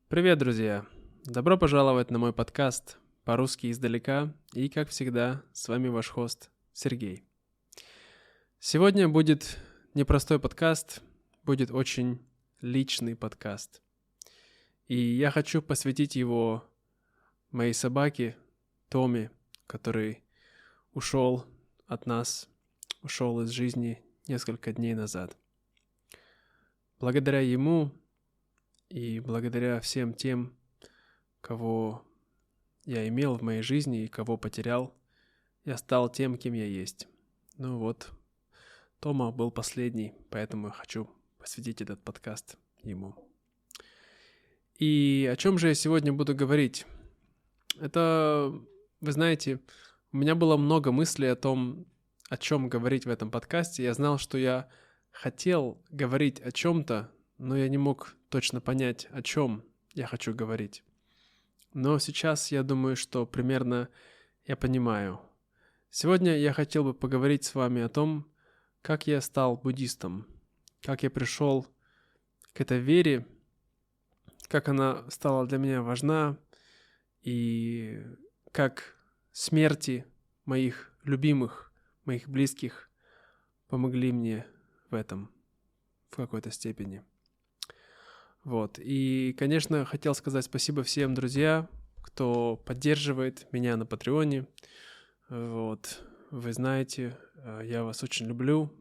Привет, друзья! Добро пожаловать на мой подкаст «По-русски издалека», и, как всегда, с вами ваш хост Сергей. Сегодня будет непростой подкаст, будет очень личный подкаст. И я хочу посвятить его моей собаке Томе, который ушел от нас, ушел из жизни несколько дней назад. Благодаря ему и благодаря всем тем, кого я имел в моей жизни и кого потерял, я стал тем, кем я есть. Ну вот, Тома был последний, поэтому я хочу посвятить этот подкаст ему. И о чем же я сегодня буду говорить? Это, вы знаете, у меня было много мыслей о том, о чем говорить в этом подкасте. Я знал, что я хотел говорить о чем-то, но я не мог точно понять, о чем я хочу говорить. Но сейчас я думаю, что примерно я понимаю. Сегодня я хотел бы поговорить с вами о том, как я стал буддистом, как я пришел к этой вере, как она стала для меня важна, и как смерти моих любимых, моих близких помогли мне в этом в какой-то степени. Вот. И, конечно, хотел сказать спасибо всем друзьям, кто поддерживает меня на Патреоне. Вот. Вы знаете, я вас очень люблю,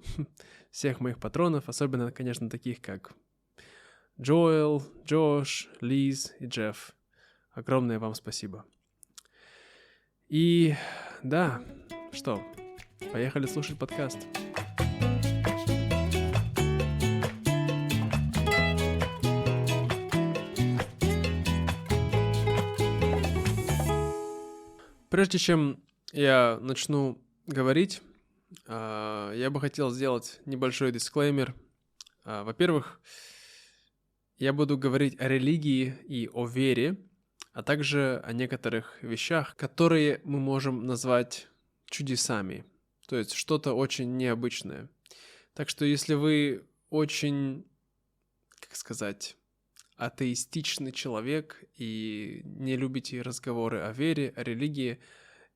всех моих патронов, особенно, конечно, таких как Джоэл, Джош, Лиз и Джефф. Огромное вам спасибо. И да, что, поехали слушать подкаст. Прежде чем я начну говорить, я бы хотел сделать небольшой дисклеймер. Во-первых, я буду говорить о религии и о вере, а также о некоторых вещах, которые мы можем назвать чудесами, то есть что-то очень необычное. Так что если вы очень, атеистичный человек и не любите разговоры о вере, о религии,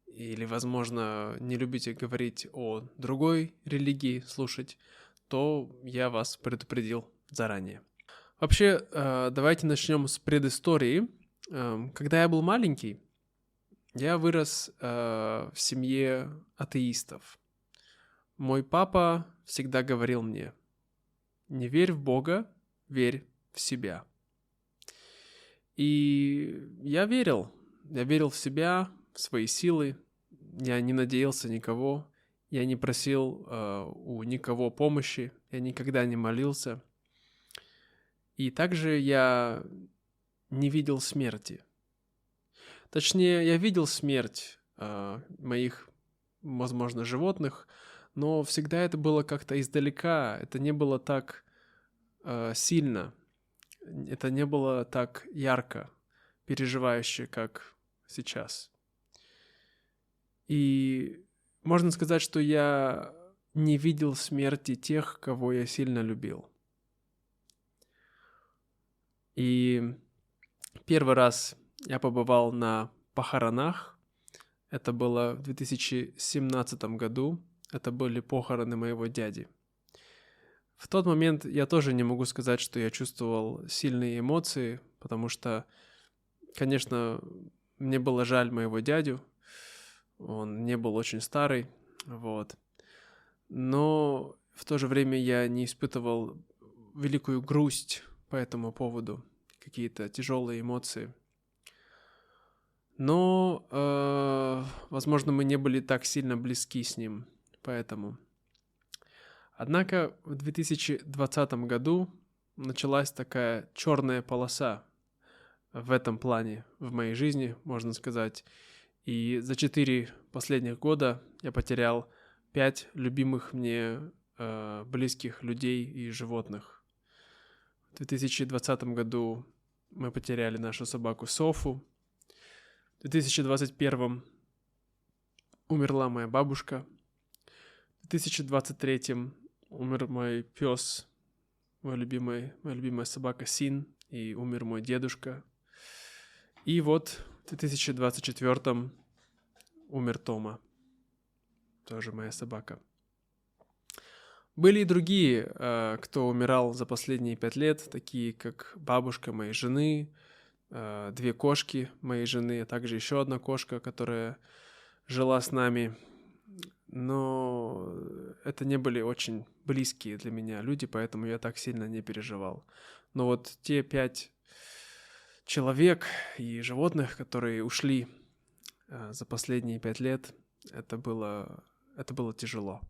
или, возможно, не любите говорить о другой религии, слушать, то я вас предупредил заранее. Вообще, давайте начнем с предыстории. Когда я был маленький, я вырос в семье атеистов. Мой папа всегда говорил мне: не верь в Бога, верь в себя. И я верил в себя, в свои силы, я не надеялся никого, я не просил у никого помощи, я никогда не молился. И также я не видел смерти. Точнее, я видел смерть моих, возможно, животных, но всегда это было как-то издалека, это не было так сильно, это не было так ярко переживающе, как сейчас. И можно сказать, что я не видел смерти тех, кого я сильно любил. И первый раз я побывал на похоронах. Это было в 2017 году. Это были похороны моего дяди. В тот момент я тоже не могу сказать, что я чувствовал сильные эмоции, потому что, конечно, мне было жаль моего дядю. Он не был очень старый, вот. Но в то же время я не испытывал великую грусть по этому поводу, какие-то тяжелые эмоции. Но, возможно, мы не были так сильно близки с ним, поэтому. Однако в 2020 году началась такая черная полоса в этом плане в моей жизни, можно сказать. И за 4 последних года я потерял 5 любимых мне близких людей и животных. В 2020 году мы потеряли нашу собаку Софу. В 2021 умерла моя бабушка. В 2023 умер мой пес, моя любимая собака Син, и умер мой дедушка. И вот в 2024 умер Тома, тоже моя собака. Были и другие, кто умирал за последние 5 лет, такие как бабушка моей жены, 2 кошки моей жены, а также еще одна кошка, которая жила с нами. Но это не были очень близкие для меня люди, поэтому я так сильно не переживал. Но вот те 5 человек и животных, которые ушли за последние 5 лет, это было тяжело,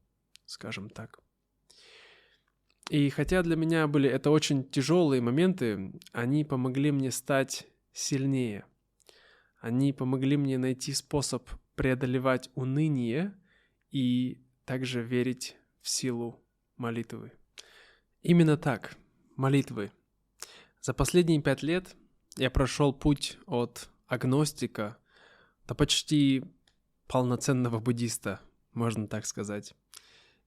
скажем так. И хотя для меня были это очень тяжелые моменты, они помогли мне стать сильнее. Они помогли мне найти способ преодолевать уныние и также верить в силу молитвы. Именно так, молитвы. За последние 5 лет я прошел путь от агностика до почти полноценного буддиста, можно так сказать.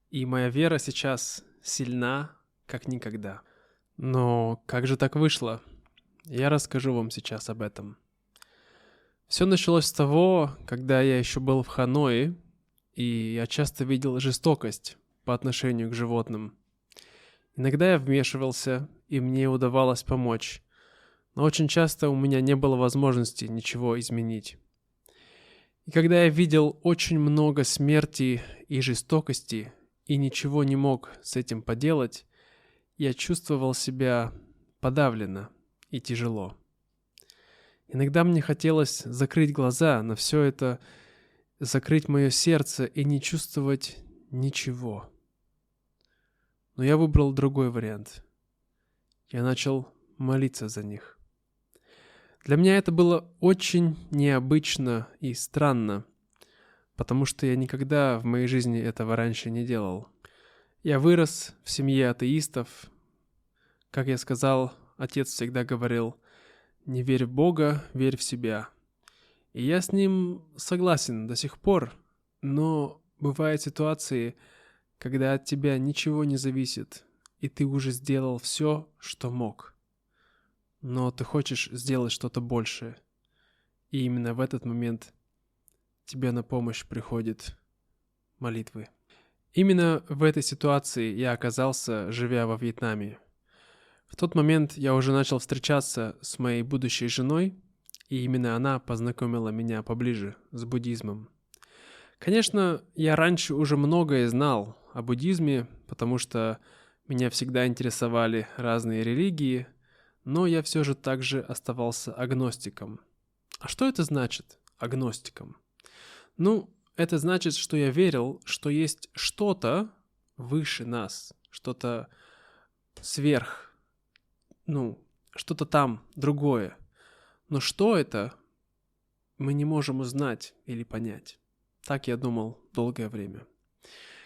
И моя вера сейчас сильна, как никогда. Но как же так вышло? Я расскажу вам сейчас об этом. Все началось с того, когда я еще был в Ханое, и я часто видел жестокость по отношению к животным. Иногда я вмешивался, и мне удавалось помочь, но очень часто у меня не было возможности ничего изменить. И когда я видел очень много смерти и жестокости, и ничего не мог с этим поделать, я чувствовал себя подавленно и тяжело. Иногда мне хотелось закрыть глаза на все это, закрыть мое сердце и не чувствовать ничего. Но я выбрал другой вариант. Я начал молиться за них. Для меня это было очень необычно и странно, потому что я никогда в моей жизни этого раньше не делал. Я вырос в семье атеистов. Как я сказал, отец всегда говорил: «Не верь в Бога, верь в себя». И я с ним согласен до сих пор, но бывают ситуации, когда от тебя ничего не зависит, и ты уже сделал все, что мог. Но ты хочешь сделать что-то большее. И именно в этот момент тебе на помощь приходят молитвы. Именно в этой ситуации я оказался, живя во Вьетнаме. В тот момент я уже начал встречаться с моей будущей женой, и именно она познакомила меня поближе с буддизмом. Конечно, я раньше уже многое знал о буддизме, потому что меня всегда интересовали разные религии, но я все же также оставался агностиком. А что это значит, агностиком? Ну, это значит, что я верил, что есть что-то выше нас, что-то сверх, что-то там, другое. Но что это, мы не можем узнать или понять. Так я думал долгое время.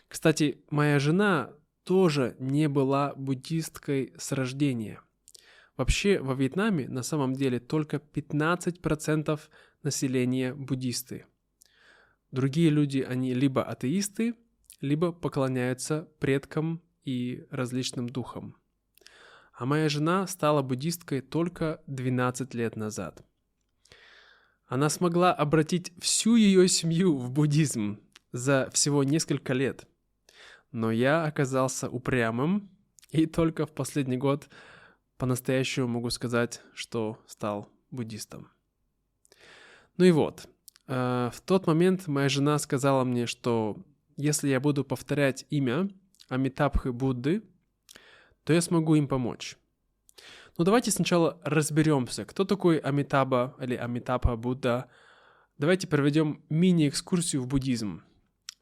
Кстати, моя жена тоже не была буддисткой с рождения. Вообще во Вьетнаме на самом деле только 15% населения буддисты. Другие люди, они либо атеисты, либо поклоняются предкам и различным духам. А моя жена стала буддисткой только 12 лет назад. Она смогла обратить всю ее семью в буддизм за всего несколько лет. Но я оказался упрямым, и только в последний год по-настоящему могу сказать, что стал буддистом. Ну и вот, в тот момент моя жена сказала мне, что если я буду повторять имя Амитабхы Будды, то я смогу им помочь. Но давайте сначала разберемся, кто такой Амитаба или Амитабха Будда. Давайте проведем мини-экскурсию в буддизм.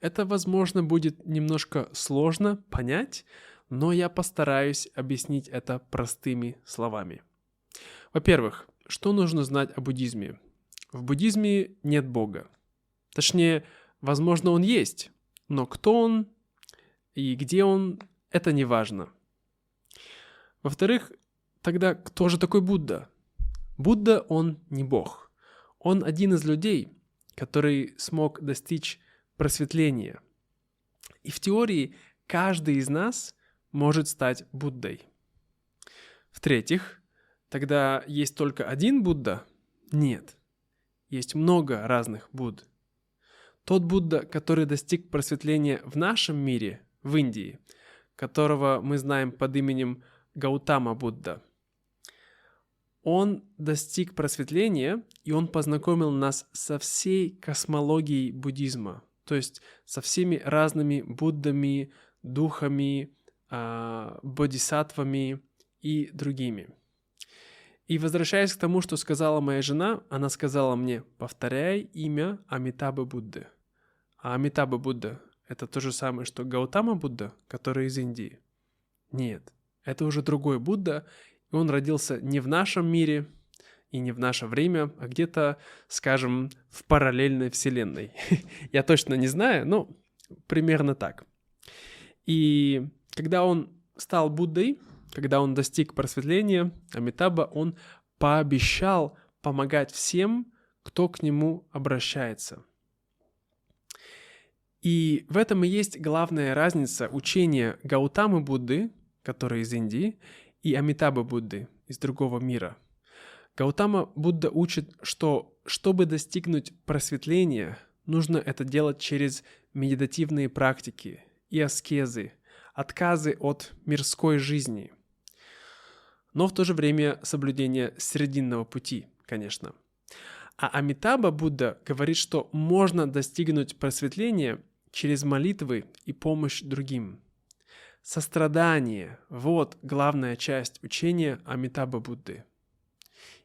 Это, возможно, будет немножко сложно понять, но я постараюсь объяснить это простыми словами. Во-первых, что нужно знать о буддизме? В буддизме нет Бога. Точнее, возможно, он есть, но кто он и где он, это не важно. Во-вторых, тогда кто же такой Будда? Будда, он не Бог. Он один из людей, который смог достичь просветления. И в теории каждый из нас может стать Буддой. В-третьих, тогда есть только один Будда? Нет. Есть много разных Будд. Тот Будда, который достиг просветления в нашем мире, в Индии, которого мы знаем под именем Гаутама Будда, он достиг просветления, и он познакомил нас со всей космологией буддизма, то есть со всеми разными Буддами, духами, бодхисаттвами и другими. И возвращаясь к тому, что сказала моя жена, она сказала мне: повторяй имя Амитабы Будды. А Амитаба Будда — это то же самое, что Гаутама Будда, который из Индии? Нет, это уже другой Будда, и он родился не в нашем мире и не в наше время, а где-то, скажем, в параллельной вселенной. Я точно не знаю, но примерно так. И когда он стал Буддой, когда он достиг просветления, Амитаба, он пообещал помогать всем, кто к нему обращается. И в этом и есть главная разница учения Гаутамы Будды, который из Индии, и Амитабы Будды из другого мира. Гаутама Будда учит, что чтобы достигнуть просветления, нужно это делать через медитативные практики и аскезы, отказы от мирской жизни, но в то же время соблюдение срединного пути, конечно. А Амитаба Будда говорит, что можно достигнуть просветления через молитвы и помощь другим. Сострадание – вот главная часть учения Амитаба Будды.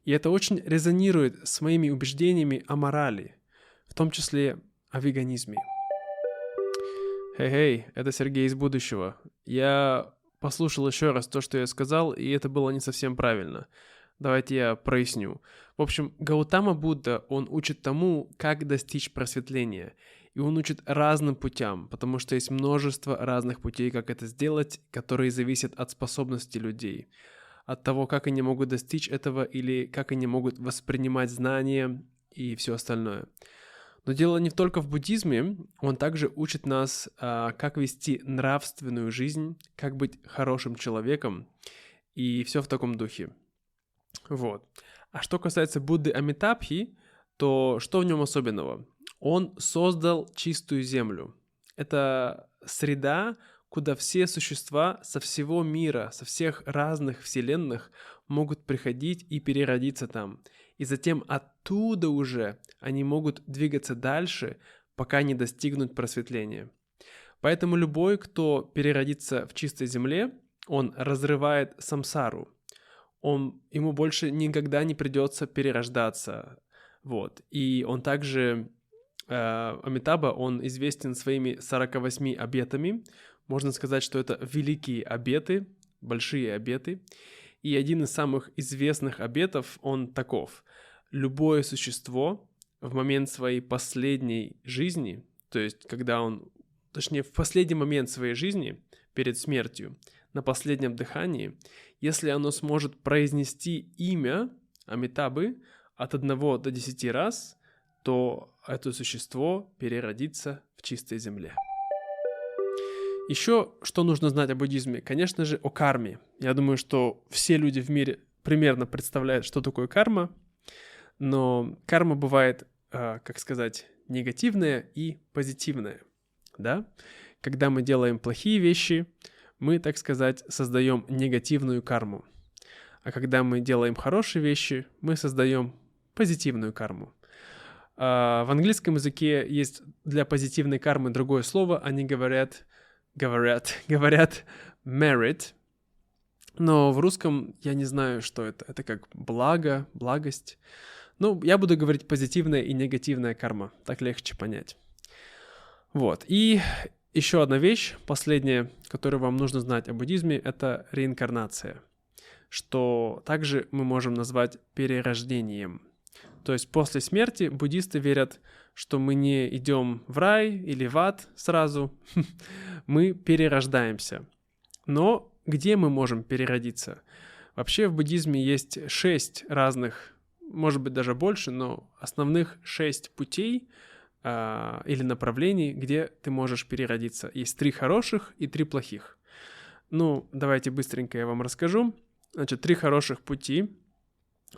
И это очень резонирует с моими убеждениями о морали, в том числе о веганизме. Хей, это Сергей из будущего. Я послушал еще раз то, что я сказал, и это было не совсем правильно. Давайте я проясню. В общем, Гаутама Будда, он учит тому, как достичь просветления. И он учит разным путям, потому что есть множество разных путей, как это сделать, которые зависят от способностей людей. От того, как они могут достичь этого или как они могут воспринимать знания и все остальное. Но дело не только в буддизме, он также учит нас, как вести нравственную жизнь, как быть хорошим человеком, и все в таком духе. Вот. А что касается Будды Амитабхи, то что в нем особенного? Он создал чистую землю. Это среда, куда все существа со всего мира, со всех разных вселенных могут приходить и переродиться там. И затем оттуда уже они могут двигаться дальше, пока не достигнут просветления. Поэтому любой, кто переродится в чистой земле, он разрывает самсару. Ему больше никогда не придется перерождаться. Вот. И он также, Амитаба, он известен своими 48 обетами. Можно сказать, что это великие обеты, большие обеты. И один из самых известных обетов, он таков. Любое существо в момент своей последней жизни, то есть в последний момент своей жизни, перед смертью, на последнем дыхании, если оно сможет произнести имя Амитабы от 1 до 10 раз, то это существо переродится в чистой земле. Еще что нужно знать о буддизме? Конечно же, о карме. Я думаю, что все люди в мире примерно представляют, что такое карма, но карма бывает, негативная и позитивная. Да? Когда мы делаем плохие вещи, мы, так сказать, создаем негативную карму. А когда мы делаем хорошие вещи, мы создаем позитивную карму. В английском языке есть для позитивной кармы другое слово. Они говорят merit. Но в русском я не знаю, что это. Это как благо, благость. Я буду говорить позитивная и негативная карма. Так легче понять. Вот. И еще одна вещь, последняя, которую вам нужно знать о буддизме, это реинкарнация, что также мы можем назвать перерождением. То есть после смерти буддисты верят, что мы не идем в рай или в ад сразу, мы перерождаемся. Но где мы можем переродиться? Вообще в буддизме есть 6 разных, может быть даже больше, но основных 6 путей или направлений, где ты можешь переродиться. Есть 3 хороших и 3 плохих. Давайте быстренько я вам расскажу. Значит, 3 хороших пути.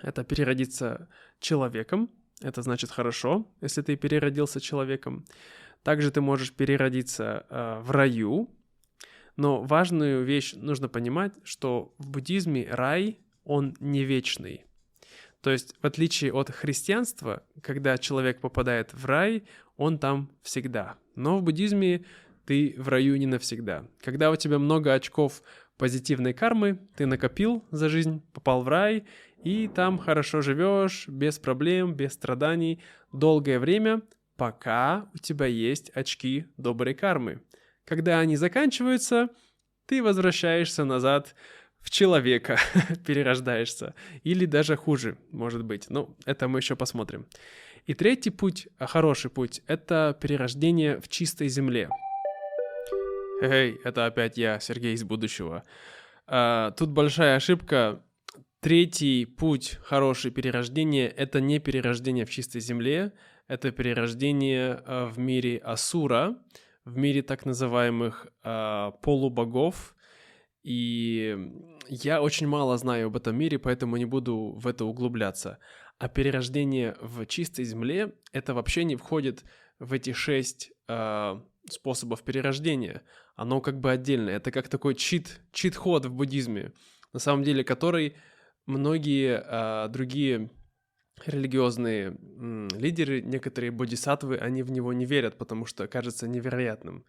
это переродиться человеком. Это значит хорошо, если ты переродился человеком. Также ты можешь переродиться в раю. Но важную вещь нужно понимать, что в буддизме рай, он не вечный. То есть, в отличие от христианства, когда человек попадает в рай, он там всегда. Но в буддизме ты в раю не навсегда. Когда у тебя много очков позитивной кармы, ты накопил за жизнь, попал в рай, и там хорошо живешь, без проблем, без страданий, долгое время, пока у тебя есть очки доброй кармы. Когда они заканчиваются, ты возвращаешься назад в человека, перерождаешься. Или даже хуже, может быть. Но это мы еще посмотрим. И третий путь, хороший путь, это перерождение в чистой земле. Эй, это опять я, Сергей из будущего. Тут большая ошибка. Третий путь, хорошее перерождение, это не перерождение в чистой земле, это перерождение в мире Асура, в мире так называемых полубогов. И я очень мало знаю об этом мире, поэтому не буду в это углубляться. А перерождение в чистой земле, это вообще не входит в эти 6 способов перерождения. Оно как бы отдельное. Это как такой чит-ход в буддизме, на самом деле который многие другие религиозные лидеры, некоторые бодхисаттвы, они в него не верят, потому что кажется невероятным.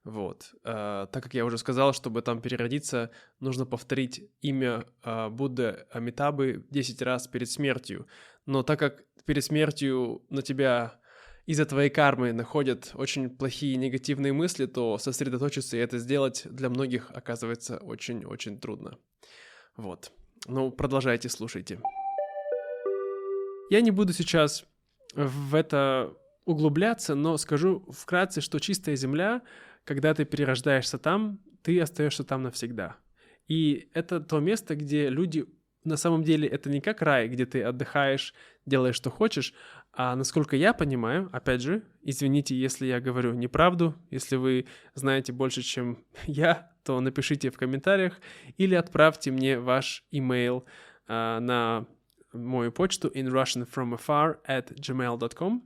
Вот. Так как я уже сказал, чтобы там переродиться, нужно повторить имя Будды Амитабы 10 раз перед смертью. Но так как перед смертью на тебя из-за твоей кармы находят очень плохие негативные мысли, то сосредоточиться и это сделать для многих оказывается очень-очень трудно. Вот. Ну, продолжайте, слушайте. Я не буду сейчас в это углубляться, но скажу вкратце, что чистая земля, когда ты перерождаешься там, ты остаешься там навсегда. И это то место, где люди, на самом деле, это не как рай, где ты отдыхаешь, делаешь, что хочешь, а насколько я понимаю, опять же, извините, если я говорю неправду, если вы знаете больше, чем я, то напишите в комментариях или отправьте мне ваш имейл на мою почту inrussianfromafar@gmail.com.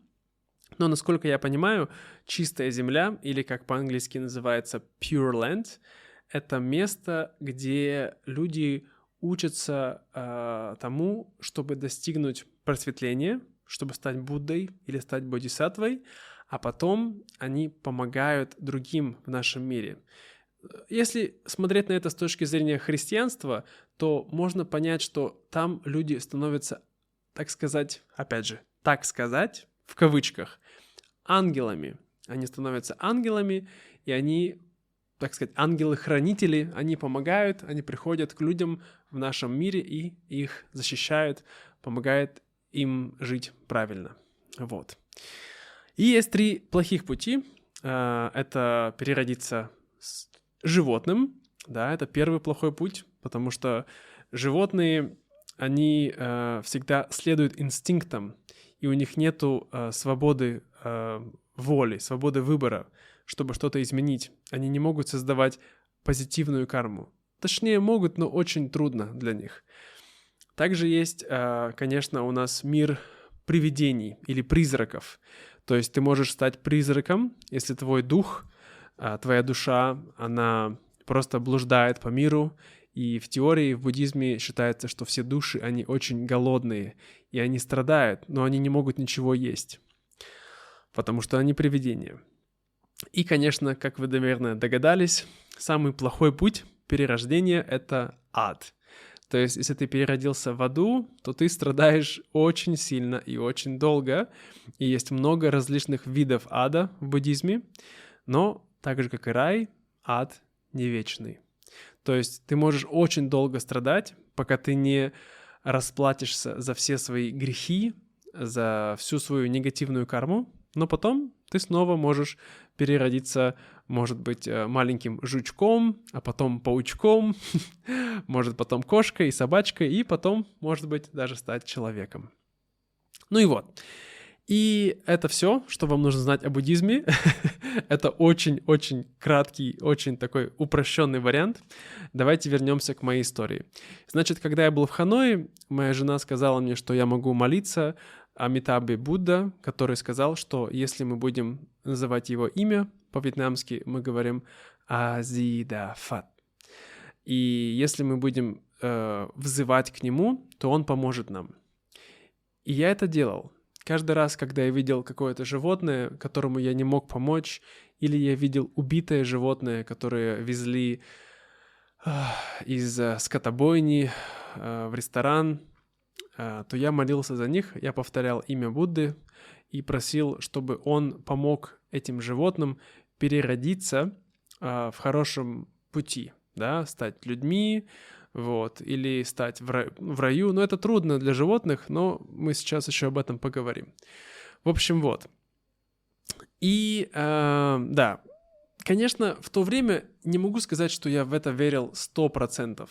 Но, насколько я понимаю, чистая земля, или как по-английски называется Pure Land, это место, где люди учатся тому, чтобы достигнуть просветления, чтобы стать Буддой или стать Бодхисаттвой, а потом они помогают другим в нашем мире. Если смотреть на это с точки зрения христианства, то можно понять, что там люди становятся, так сказать, опять же, так сказать, в кавычках, ангелами. Они становятся ангелами, и они, так сказать, ангелы-хранители, они помогают, они приходят к людям в нашем мире и их защищают, помогают им жить правильно. Вот. И есть 3 плохих пути. Это переродиться с животным, да, это первый плохой путь, потому что животные, они всегда следуют инстинктам, и у них нету свободы воли, свободы выбора, чтобы что-то изменить. Они не могут создавать позитивную карму. Точнее, могут, но очень трудно для них. Также есть, конечно, у нас мир привидений или призраков. То есть ты можешь стать призраком, если твой дух, твоя душа, она просто блуждает по миру. И в теории, в буддизме считается, что все души, они очень голодные, и они страдают, но они не могут ничего есть, потому что они привидения. И, конечно, как вы, наверное, догадались, самый плохой путь перерождения — это ад. То есть, если ты переродился в аду, то ты страдаешь очень сильно и очень долго, и есть много различных видов ада в буддизме, но так же, как и рай, ад не вечный. То есть ты можешь очень долго страдать, пока ты не расплатишься за все свои грехи, за всю свою негативную карму, но потом ты снова можешь переродиться, может быть, маленьким жучком, а потом паучком, может потом кошкой и собачкой, и потом, может быть, даже стать человеком. Ну и вот. И это все, что вам нужно знать о буддизме. Это очень-очень краткий, очень такой упрощенный вариант. Давайте вернемся к моей истории. Значит, когда я был в Ханое, моя жена сказала мне, что я могу молиться Амитабе Будда, который сказал, что если мы будем называть его имя по-вьетнамски, мы говорим Азидафат. И если мы будем взывать к нему, то он поможет нам. И я это делал. Каждый раз, когда я видел какое-то животное, которому я не мог помочь, или я видел убитое животное, которое везли из скотобойни в ресторан, то я молился за них, я повторял имя Будды и просил, чтобы он помог этим животным переродиться в хорошем пути, да, стать людьми, вот, или стать в раю. Но это трудно для животных, но мы сейчас еще об этом поговорим. В общем, вот. И, да, конечно, в то время не могу сказать, что я в это верил 100%.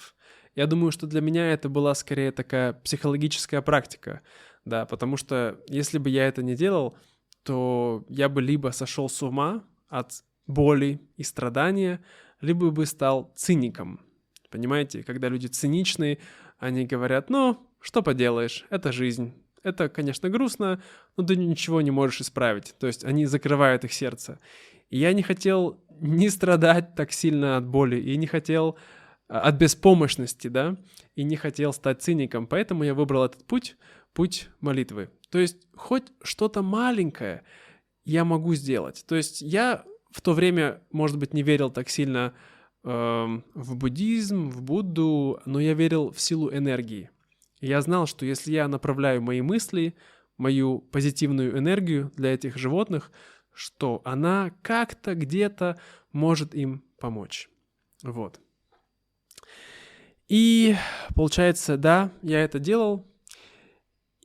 Я думаю, что для меня это была скорее такая психологическая практика, да, потому что если бы я это не делал, то я бы либо сошел с ума от боли и страдания, либо бы стал циником. Понимаете, когда люди циничные, они говорят, ну, что поделаешь, это жизнь. Это, конечно, грустно, но ты ничего не можешь исправить. То есть они закрывают их сердце. И я не хотел не страдать так сильно от боли, и не хотел от беспомощности, да, и не хотел стать циником. Поэтому я выбрал этот путь молитвы. То есть хоть что-то маленькое я могу сделать. То есть я в то время, может быть, не верил так сильно в буддизм, в Будду, но я верил в силу энергии. И я знал, что если я направляю мои мысли, мою позитивную энергию для этих животных, что она как-то где-то может им помочь. Вот. И получается, да, я это делал.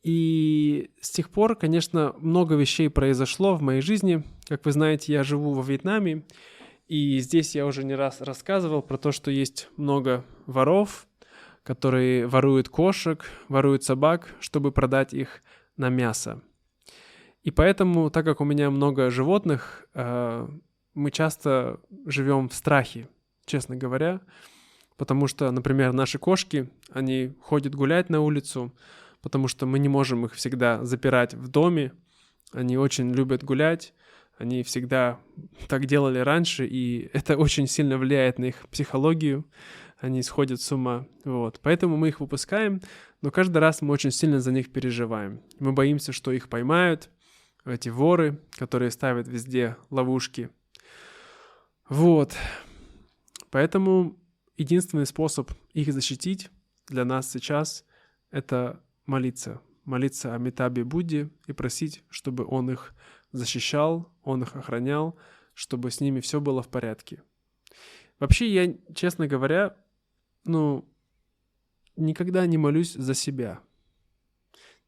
И с тех пор, конечно, много вещей произошло в моей жизни. Как вы знаете, я живу во Вьетнаме. И здесь я уже не раз рассказывал про то, что есть много воров, которые воруют кошек, воруют собак, чтобы продать их на мясо. И поэтому, так как у меня много животных, мы часто живем в страхе, честно говоря, потому что, например, наши кошки, они ходят гулять на улицу, потому что мы не можем их всегда запирать в доме, они очень любят гулять, они всегда так делали раньше, и это очень сильно влияет на их психологию, они сходят с ума, вот. Поэтому мы их выпускаем, но каждый раз мы очень сильно за них переживаем. Мы боимся, что их поймают, эти воры, которые ставят везде ловушки. Вот. Поэтому единственный способ их защитить для нас сейчас — это молиться. Молиться Амитабе Будде и просить, чтобы он их защищал, он их охранял, чтобы с ними все было в порядке. Вообще, я, честно говоря, никогда не молюсь за себя.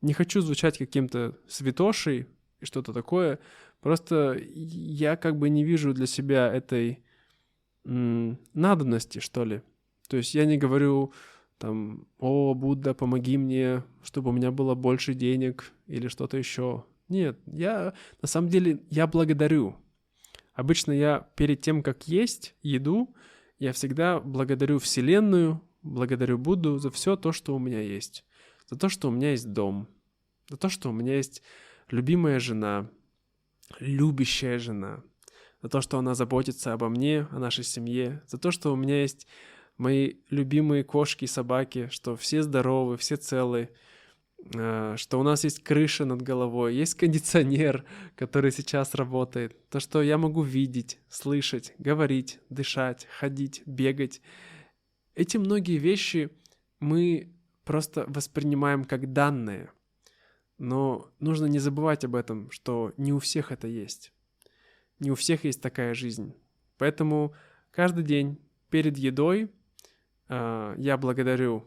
Не хочу звучать каким-то святошей и что-то такое. Просто я как бы не вижу для себя этой надобности, что ли. То есть я не говорю там, о, Будда, помоги мне, чтобы у меня было больше денег или что-то еще. Нет, на самом деле, я благодарю. Обычно я перед тем, как есть еду, я всегда благодарю Вселенную, благодарю Будду за все то, что у меня есть. За то, что у меня есть дом, за то, что у меня есть любимая жена, любящая жена, за то, что она заботится обо мне, о нашей семье, за то, что у меня есть мои любимые кошки и собаки, что все здоровы, все целы, что у нас есть крыша над головой, есть кондиционер, который сейчас работает, то, что я могу видеть, слышать, говорить, дышать, ходить, бегать. Эти многие вещи мы просто воспринимаем как данные, но нужно не забывать об этом, что не у всех это есть. Не у всех есть такая жизнь. Поэтому каждый день перед едой я благодарю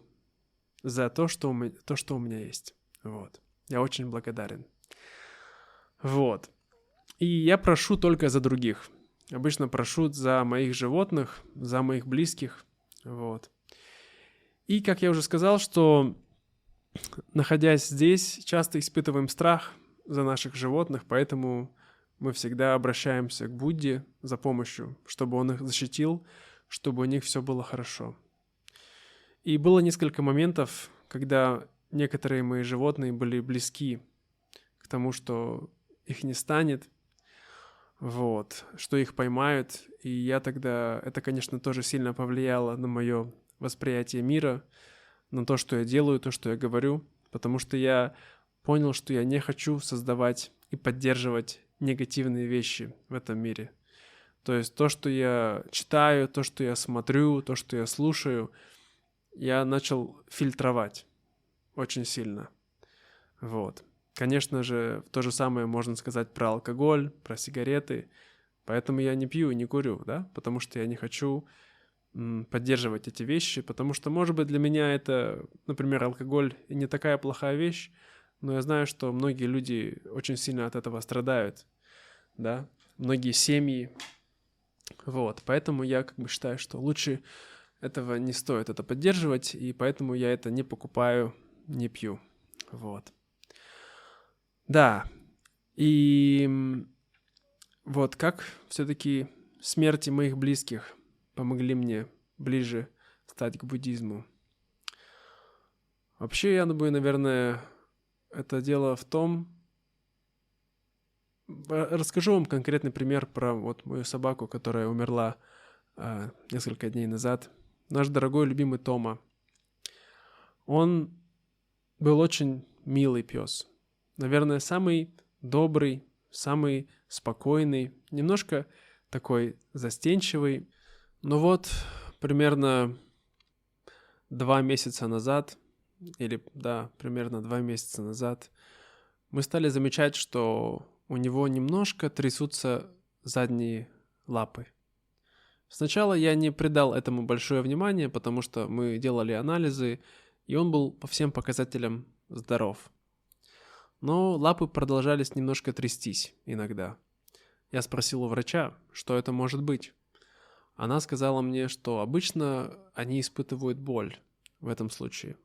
за то, что у меня есть. Вот. Я очень благодарен. Вот. И я прошу только за других. Обычно прошу за моих животных, за моих близких. Вот. И, как я уже сказал, что находясь здесь, часто испытываем страх. за наших животных, поэтому мы всегда обращаемся к Будде за помощью, чтобы он их защитил, чтобы у них все было хорошо. И было несколько моментов, когда некоторые мои животные были близки к тому, что их не станет, что их поймают. И я тогда... Это, конечно, тоже сильно повлияло на мое восприятие мира, на то, что я делаю, то, что я говорю, потому что я понял, что я не хочу создавать и поддерживать негативные вещи в этом мире. То есть то, что я читаю, то, что я смотрю, то, что я слушаю, я начал фильтровать очень сильно. Конечно же, то же самое можно сказать про алкоголь, про сигареты. Поэтому я не пью и не курю, да? Потому что я не хочу поддерживать эти вещи, потому что, может быть, для меня это, например, алкоголь и не такая плохая вещь, но я знаю, что многие люди очень сильно от этого страдают, да? Многие семьи. Поэтому я считаю, что лучше этого не стоит это поддерживать, и поэтому я это не покупаю, не пью. Да, и как все-таки смерти моих близких помогли мне ближе стать к буддизму. Вообще, я думаю, наверное, это дело в том... Расскажу вам конкретный пример про мою собаку, которая умерла несколько дней назад. Наш дорогой любимый Тома. Он был очень милый пес. Наверное, самый добрый, самый спокойный, немножко такой застенчивый. Но примерно 2 месяца назад, примерно 2 месяца назад, мы стали замечать, что у него немножко трясутся задние лапы. Сначала я не придал этому большое внимание, потому что мы делали анализы, и он был по всем показателям здоров. Но лапы продолжались немножко трястись иногда. Я спросил у врача, что это может быть. Она сказала мне, что обычно они испытывают боль в этом случае.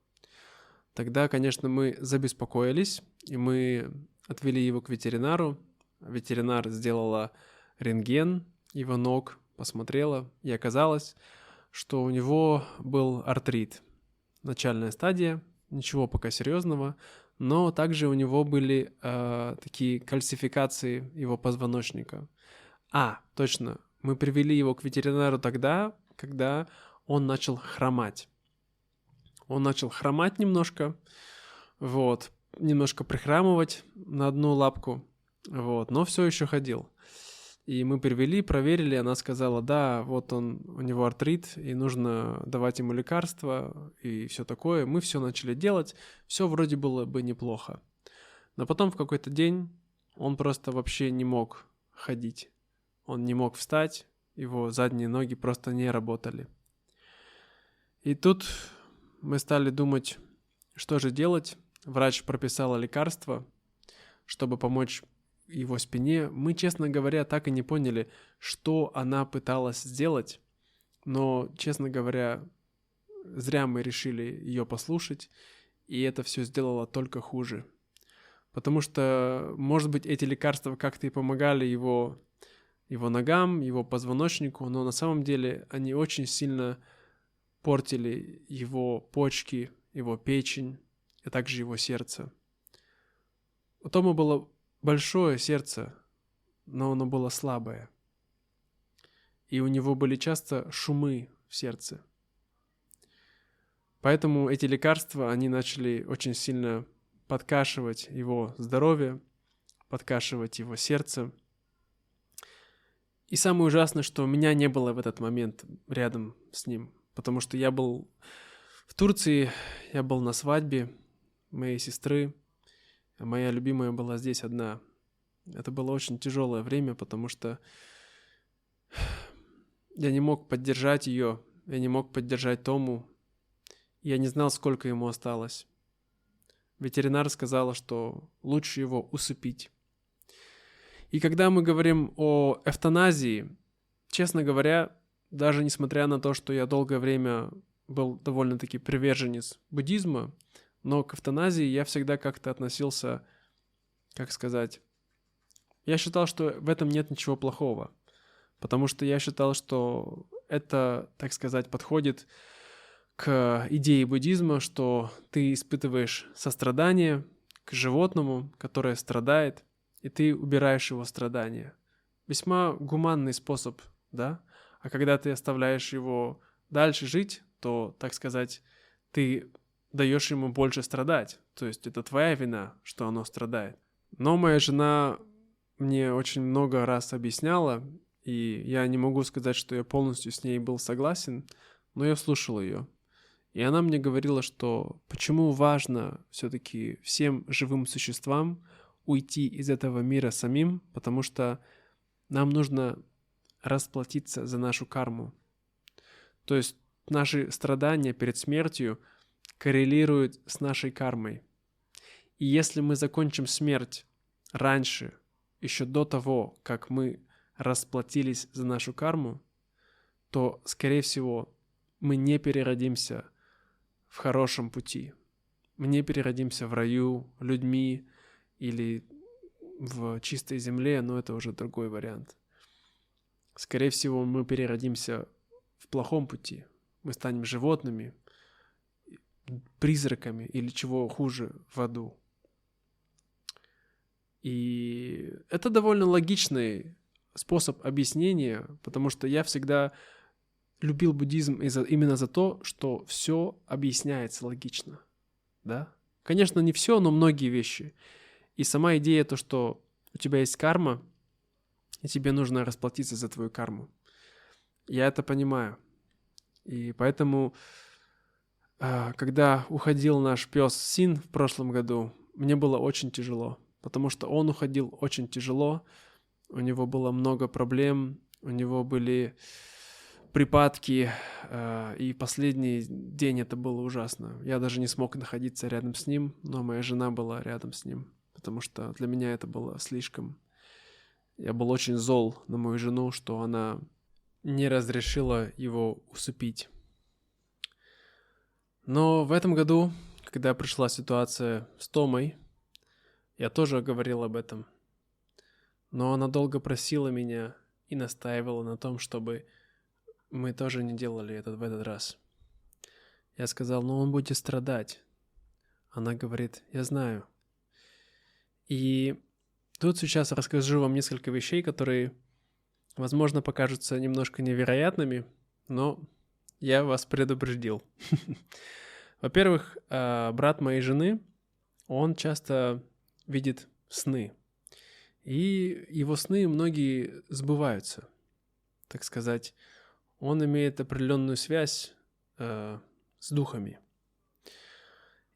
Тогда, конечно, мы забеспокоились, и мы отвели его к ветеринару. Ветеринар сделала рентген его ног, посмотрела, и оказалось, что у него был артрит. Начальная стадия, ничего пока серьезного, но также у него были такие кальцификации его позвоночника. Точно, мы привели его к ветеринару тогда, когда он начал хромать. Он начал хромать немножко, немножко прихрамывать на одну лапку, но все еще ходил. И мы привели, проверили, она сказала, да, у него артрит, и нужно давать ему лекарства, и все такое. Мы все начали делать, все вроде было бы неплохо. Но потом в какой-то день он просто вообще не мог ходить. Он не мог встать, его задние ноги просто не работали. И тут мы стали думать, что же делать. Врач прописала лекарства, чтобы помочь его спине. Мы, честно говоря, так и не поняли, что она пыталась сделать. Но, честно говоря, зря мы решили ее послушать, и это все сделало только хуже. Потому что, может быть, эти лекарства как-то и помогали его ногам, его позвоночнику, но на самом деле они очень сильно портили его почки, его печень, а также его сердце. У Тома было большое сердце, но оно было слабое. И у него были часто шумы в сердце. Поэтому эти лекарства, они начали очень сильно подкашивать его здоровье, подкашивать его сердце. И самое ужасное, что меня не было в этот момент рядом с ним, потому что я был в Турции, я был на свадьбе моей сестры, а моя любимая была здесь одна. Это было очень тяжелое время, потому что я не мог поддержать ее, я не мог поддержать Тому, я не знал, сколько ему осталось. Ветеринар сказала, что лучше его усыпить. И когда мы говорим о эвтаназии, честно говоря, даже несмотря на то, что я долгое время был довольно-таки приверженец буддизма, но к эвтаназии я всегда как-то относился как сказать, я считал, что в этом нет ничего плохого, потому что я считал, что это, так сказать, подходит к идее буддизма, что ты испытываешь сострадание к животному, которое страдает, и ты убираешь его страдания. Весьма гуманный способ, да? А когда ты оставляешь его дальше жить, то, так сказать, ты даешь ему больше страдать. То есть это твоя вина, что оно страдает. Но моя жена мне очень много раз объясняла, и я не могу сказать, что я полностью с ней был согласен, но я слушал ее. И она мне говорила, что почему важно все-таки всем живым существам уйти из этого мира самим, потому что нам нужно расплатиться за нашу карму. То есть наши страдания перед смертью коррелируют с нашей кармой. И если мы закончим смерть раньше, еще до того, как мы расплатились за нашу карму, то, скорее всего, мы не переродимся в хорошем пути. Мы не переродимся в раю людьми или в чистой земле, но это уже другой вариант. Скорее всего, мы переродимся в плохом пути. Мы станем животными, призраками или чего хуже в аду. И это довольно логичный способ объяснения, потому что я всегда любил буддизм именно за то, что все объясняется логично. Да? Конечно, не все, но многие вещи. И сама идея то, что у тебя есть карма, и тебе нужно расплатиться за твою карму. Я это понимаю. И поэтому, когда уходил наш пес Син в прошлом году, мне было очень тяжело, потому что он уходил очень тяжело, у него было много проблем, у него были припадки, и последний день это было ужасно. Я даже не смог находиться рядом с ним, но моя жена была рядом с ним, потому что для меня это было слишком. Я был очень зол на мою жену, что она не разрешила его усыпить. Но в этом году, когда пришла ситуация с Томой, я тоже говорил об этом. Но она долго просила меня и настаивала на том, чтобы мы тоже не делали это в этот раз. Я сказал, ну он будет страдать. Она говорит, я знаю. И тут сейчас расскажу вам несколько вещей, которые, возможно, покажутся немножко невероятными, но я вас предупредил. Во-первых, брат моей жены, он часто видит сны. И его сны многие сбываются. Так сказать, он имеет определенную связь с духами.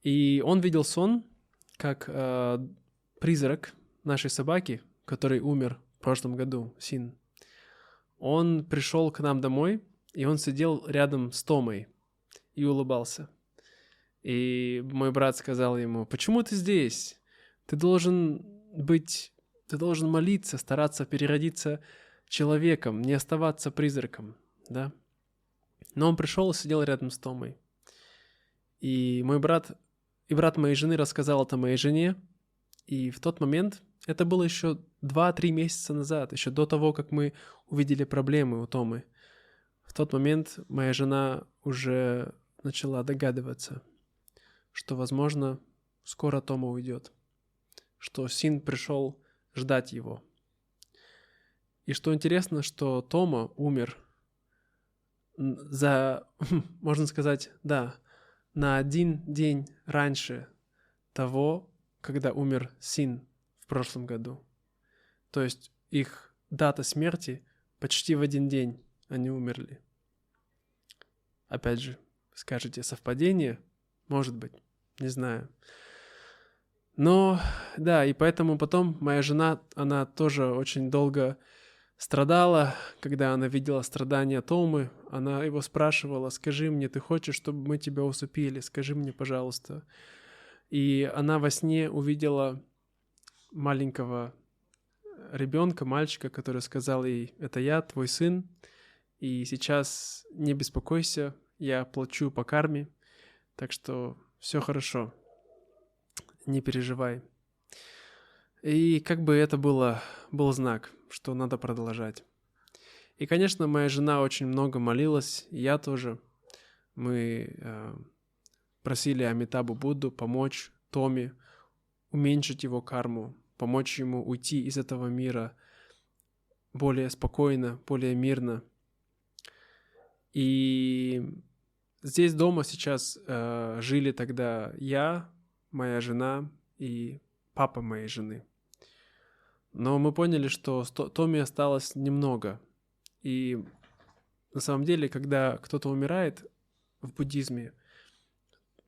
И он видел сон, как призрак нашей собаки, который умер в прошлом году, Син. Он пришел к нам домой, и он сидел рядом с Томой и улыбался. И мой брат сказал ему, почему ты здесь? Ты должен молиться, стараться переродиться человеком, не оставаться призраком, да? Но он пришел и сидел рядом с Томой. И брат моей жены рассказал это моей жене, и в тот момент, это было еще 2-3 месяца назад, еще до того, как мы увидели проблемы у Томы. В тот момент моя жена уже начала догадываться, что, возможно, скоро Тома уйдет, что Син пришел ждать его. И что интересно, что Тома умер можно сказать, на 1 день раньше того, когда умер Син в прошлом году. То есть их дата смерти почти в 1 день они умерли. Опять же, скажете, совпадение? Может быть, не знаю. Но, да, и поэтому потом моя жена, она тоже очень долго страдала, когда она видела страдания Томы. Она его спрашивала, скажи мне, ты хочешь, чтобы мы тебя усыпили? Скажи мне, пожалуйста. И она во сне увидела маленького ребенка, мальчика, который сказал ей, это я, твой сын, и сейчас не беспокойся, я плачу по карме, так что все хорошо, не переживай. И как бы это был знак, что надо продолжать. И, конечно, моя жена очень много молилась, и я тоже. Мы просили Амитабу Будду помочь Томе уменьшить его карму, помочь ему уйти из этого мира более спокойно, более мирно. И здесь дома сейчас жили тогда я, моя жена и папа моей жены. Но мы поняли, что Томе осталось немного. И на самом деле, когда кто-то умирает в буддизме,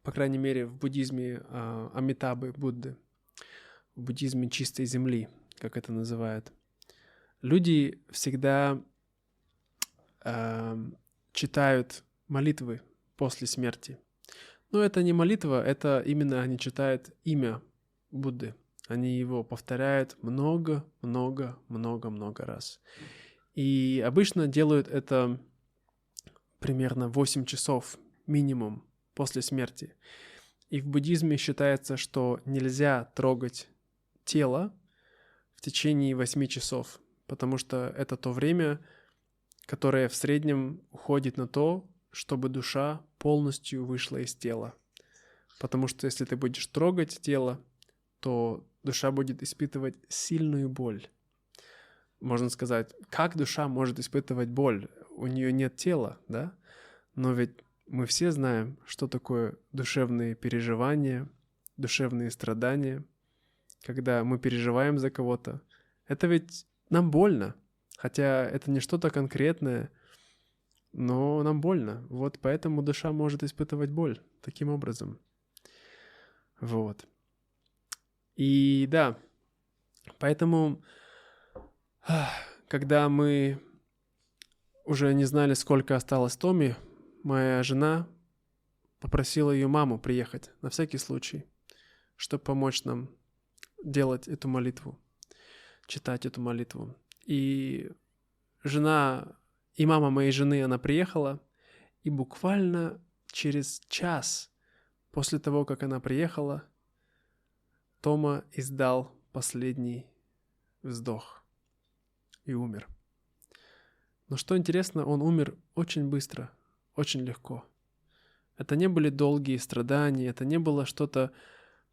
по крайней мере, в буддизме Амитабы Будды, в буддизме чистой земли, как это называют, люди всегда читают молитвы после смерти. Но это не молитва, это именно они читают имя Будды. Они его повторяют много-много-много-много раз. И обычно делают это примерно 8 часов минимум после смерти. И в буддизме считается, что нельзя трогать тело в течение 8 часов, потому что это то время, которое в среднем уходит на то, чтобы душа полностью вышла из тела. Потому что если ты будешь трогать тело, то душа будет испытывать сильную боль. Можно сказать, как душа может испытывать боль? У нее нет тела, да? Но ведь мы все знаем, что такое душевные переживания, душевные страдания. Когда мы переживаем за кого-то, это ведь нам больно. Хотя это не что-то конкретное, но нам больно. Вот поэтому душа может испытывать боль таким образом. Вот. И да, поэтому, когда мы уже не знали, сколько осталось Томе, моя жена попросила ее маму приехать на всякий случай, чтобы помочь нам делать эту молитву, читать эту молитву. И жена и мама моей жены, она приехала, и буквально через час после того, как она приехала, Тома издал последний вздох и умер. Но что интересно, он умер очень быстро, очень легко. Это не были долгие страдания, это не было что-то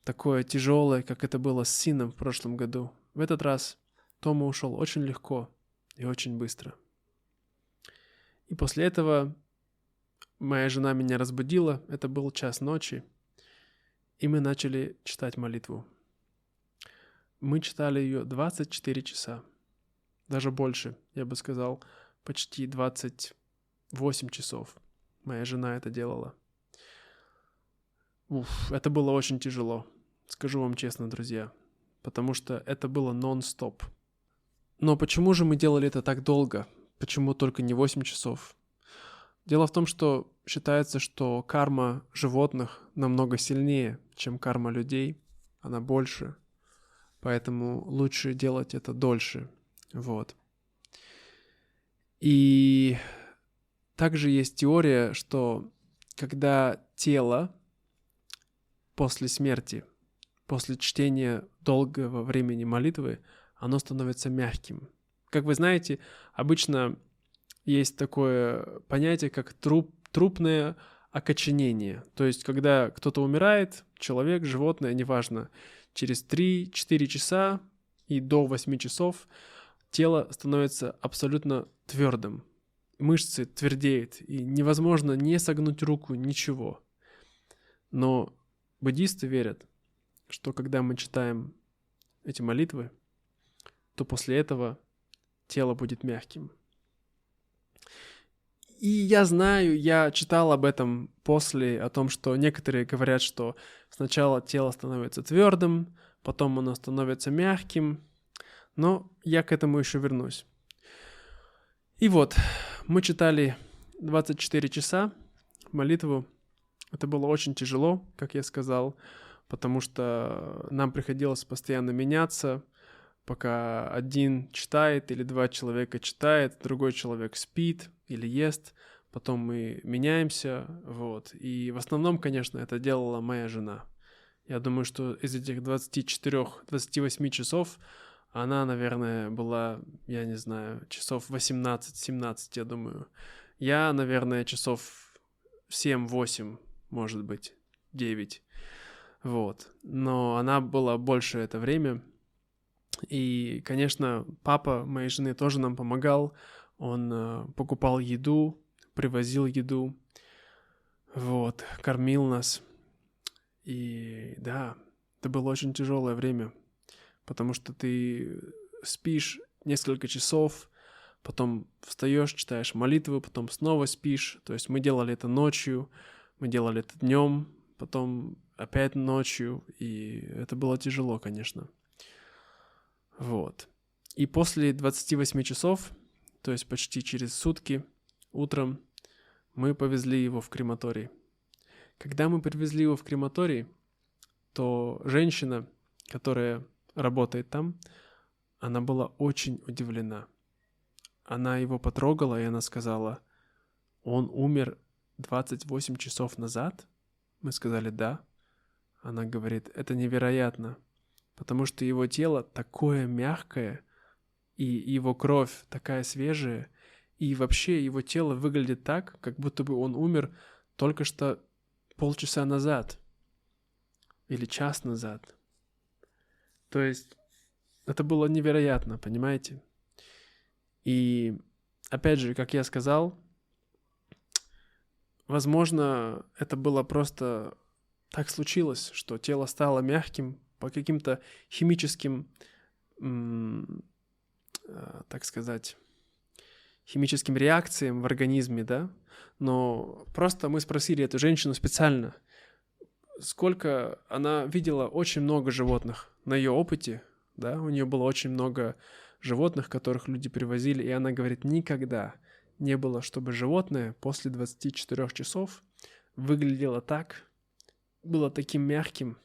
такое тяжелое, как это было с сыном в прошлом году. В этот раз Тома ушел очень легко и очень быстро. И после этого моя жена меня разбудила, это был час ночи, и мы начали читать молитву. Мы читали ее 24 часа, даже больше, я бы сказал, почти 28 часов. Моя жена это делала. Это было очень тяжело, скажу вам честно, друзья, потому что это было нон-стоп. Но почему же мы делали это так долго? Почему только не 8 часов? Дело в том, что считается, что карма животных намного сильнее, чем карма людей. Она больше. Поэтому лучше делать это дольше. Вот. И также есть теория, что когда тело после смерти, после чтения долгого времени молитвы, оно становится мягким. Как вы знаете, обычно есть такое понятие, как трупное окоченение. То есть, когда кто-то умирает, человек, животное, неважно, через 3-4 часа и до 8 часов тело становится абсолютно твердым. Мышцы твердеют, и невозможно не согнуть руку, ничего. Но буддисты верят, что когда мы читаем эти молитвы, то после этого тело будет мягким. И я знаю, я читал об этом после, о том, что некоторые говорят, что сначала тело становится твердым, потом оно становится мягким, но я к этому еще вернусь. И вот, мы читали 24 часа молитву. Это было очень тяжело, как я сказал, потому что нам приходилось постоянно меняться, пока один читает или два человека читает, другой человек спит или ест, потом мы меняемся, вот. И в основном, конечно, это делала моя жена. Я думаю, что из этих 24-28 часов она, наверное, была, я не знаю, часов 18-17, я думаю. Я, наверное, часов 7-8, может быть, 9. Вот. Но она была больше это время. И, конечно, папа моей жены тоже нам помогал. Он покупал еду, привозил еду, вот, кормил нас. И да, это было очень тяжелое время, потому что ты спишь несколько часов, потом встаешь, читаешь молитвы, потом снова спишь. То есть мы делали это ночью, мы делали это днем, потом опять ночью, и это было тяжело, конечно. Вот. И после 28 часов, то есть почти через сутки, утром мы повезли его в крематорий. Когда мы привезли его в крематорий, то женщина, которая работает там, она была очень удивлена. Она его потрогала, и она сказала: «Он умер 28 часов назад?» Мы сказали: «Да». Она говорит: «Это невероятно, потому что его тело такое мягкое, и его кровь такая свежая, и вообще его тело выглядит так, как будто бы он умер только что полчаса назад или час назад». То есть это было невероятно, понимаете? И опять же, как я сказал, возможно, это было просто так случилось, что тело стало мягким по каким-то химическим, так сказать, химическим реакциям в организме, да? Но просто мы спросили эту женщину специально, сколько она видела очень много животных на ее опыте, да, у нее было очень много животных, которых люди привозили, и она говорит, никогда не было, чтобы животное после 24 часов выглядело так, было таким мягким,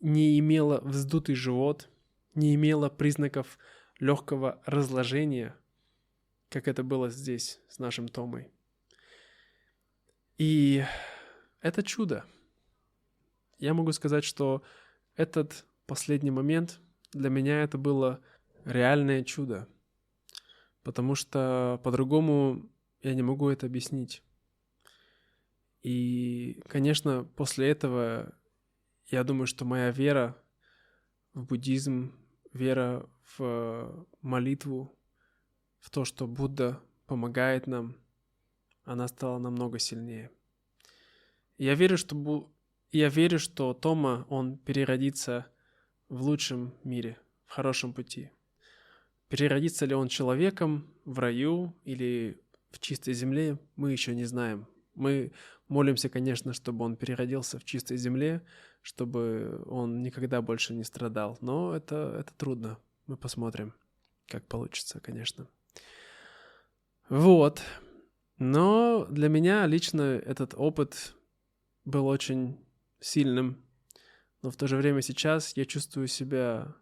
не имело вздутый живот, не имело признаков легкого разложения, как это было здесь с нашим Томой. И это чудо. Я могу сказать, что этот последний момент для меня это было реальное чудо, потому что по-другому я не могу это объяснить. И, конечно, после этого я думаю, что моя вера в буддизм, вера в молитву, в то, что Будда помогает нам, она стала намного сильнее. И я верю, что Тома, он переродится в лучшем мире, в хорошем пути. Переродится ли он человеком в раю или в чистой земле, мы еще не знаем. Мы молимся, конечно, чтобы он переродился в чистой земле, чтобы он никогда больше не страдал. Но это трудно. Мы посмотрим, как получится, конечно. Вот. Но для меня лично этот опыт был очень сильным. Но в то же время сейчас я чувствую себя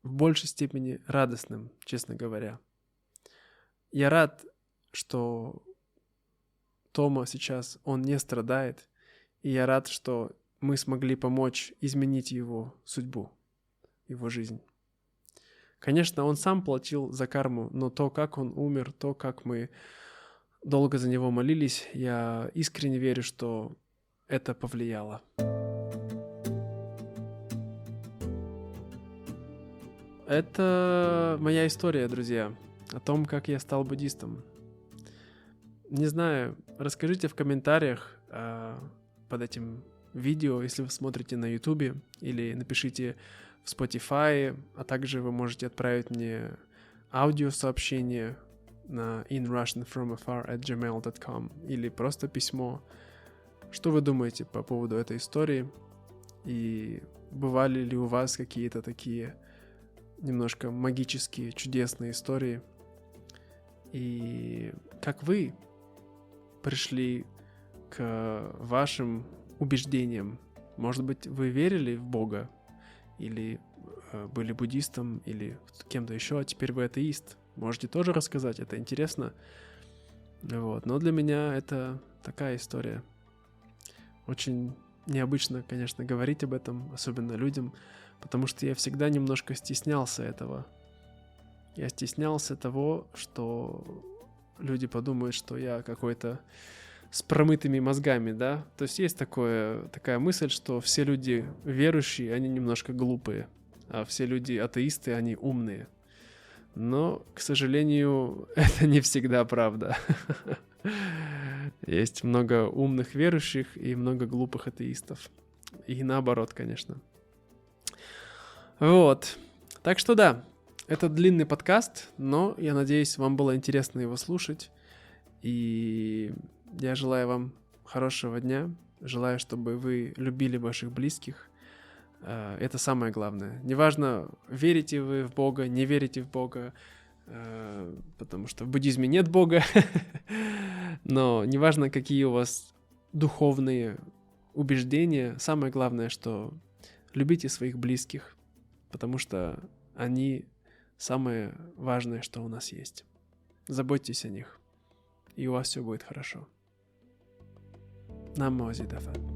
в большей степени радостным, честно говоря. Я рад, что Тома сейчас, он не страдает, и я рад, что мы смогли помочь изменить его судьбу, его жизнь. Конечно, он сам платил за карму, но то, как он умер, то, как мы долго за него молились, я искренне верю, что это повлияло. Это моя история, друзья, о том, как я стал буддистом. Не знаю, расскажите в комментариях под этим видео, если вы смотрите на YouTube, или напишите в Spotify, а также вы можете отправить мне аудиосообщение на inrussianfromafar@gmail.com или просто письмо. Что вы думаете по поводу этой истории? И бывали ли у вас какие-то такие немножко магические, чудесные истории? И как вы пришли к вашим убеждениям? Может быть, вы верили в Бога? Или были буддистом, или кем-то еще, а теперь вы атеист? Можете тоже рассказать, это интересно. Вот. Но для меня это такая история. Очень необычно, конечно, говорить об этом, особенно людям, потому что я всегда немножко стеснялся этого. Я стеснялся того, что люди подумают, что я какой-то с промытыми мозгами, да? То есть такая мысль, что все люди верующие, они немножко глупые, а все люди атеисты, они умные. Но, к сожалению, это не всегда правда. Есть много умных верующих и много глупых атеистов. И наоборот, конечно. Вот. Так что да, это длинный подкаст, но я надеюсь, вам было интересно его слушать. И я желаю вам хорошего дня. Желаю, чтобы вы любили ваших близких. Это самое главное. Неважно, верите вы в Бога, не верите в Бога, потому что в буддизме нет Бога. Но неважно, какие у вас духовные убеждения, самое главное, что любите своих близких, потому что они самое важное, что у нас есть. Заботьтесь о них, и у вас все будет хорошо. Намо Зидафа.